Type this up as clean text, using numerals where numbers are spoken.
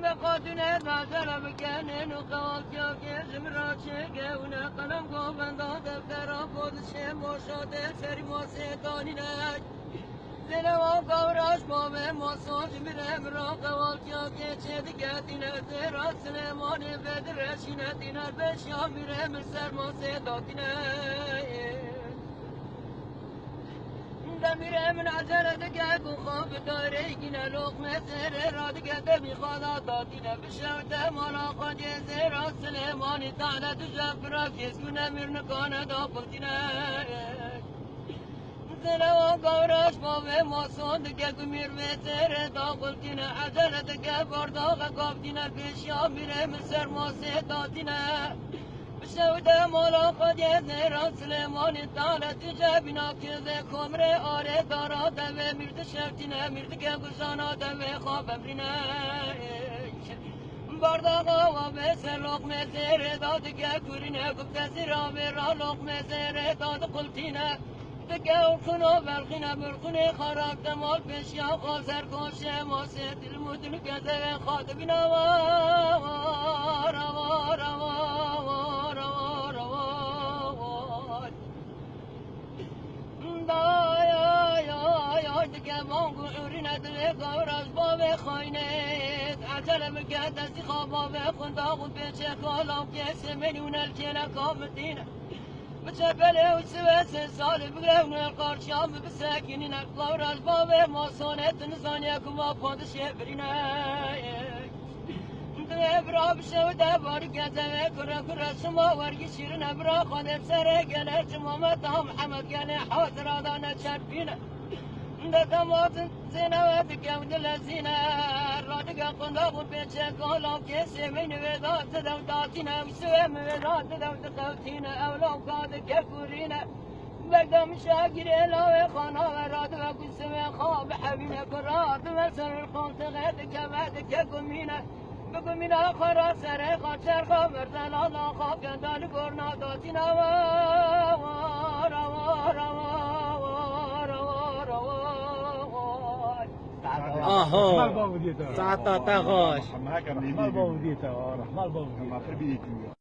بقاتنا تعجل بكانين وقواتيا كيزم راتشيكي ونقلم قوبندا دفتر بود شم وشاده سری موسيقانينك زلوا قوراش بابه موسوج مرم را قواتيا كيچه دقاتنا زيرا سليماني بدرشينة دينار بشيا مرم سر موسيقاتنا دمیره من عجله دگه کو خواب داره گینه لقمه سر را دگه دمی خدا دادینه بشوته مالا خود زیرا سلیمانی تعالی تجاب را کس کنه مرنکانه دا قلتینه زلوا قورش بابه ماسون دگه کمیر و سر دا قلتینه عجله دگه برداغ قابدینه پیشیا میره من سر ماسه دادینه بشوده مولا خود زیرا سلیمانی تعالی تجابینا که کمره آره دارا دوه مرد شفتینه مرد که گشانا دوه خواب امرینه بارداغا و بسر لقمه زیر داد که کورینه گفت زیرا میرا لقمه زیر داد قلتینه دکه اخونو برخینه برخونه خراب دمال پیشیا خواب سرکوشه ماسه دل مدن که زوه خاطبینا وار وار وار دکه مانگو اورینه دل گوراز بابه خاینه عجله بگه دستی خواب بابه خنداغو پیچه کالام کسی میلیون الکیله کامتینه بچه بله و سوه سال بگرون القارشام بسکنین گوراز بابه ماسانه تنزانیه کما پادشه برینه برا بشو دباری گزمه کره شما ورگی شیرین برا خانه سره گله جمامت هم محمد گله حاضر آدانه چرپینه دتمات زینه و دکم دل زینه را دگه قنداق و پیچه کالا کسی من ویدات دو داتینه و سوه مویدات دو دقوتینه اولام کاده که کورینه بردم شاگیر الاوه خانه و راد و کسوه خواب حبینه کراد و سر الخانتقه دکه و دکه کمینه بگمین آخر سر خاطر خامر زلال آخا گندال گرنا داتین وار وار وار وار وار آها ساعت تا خوش ما كان رحمة الله بوديته رحمة الله بوديته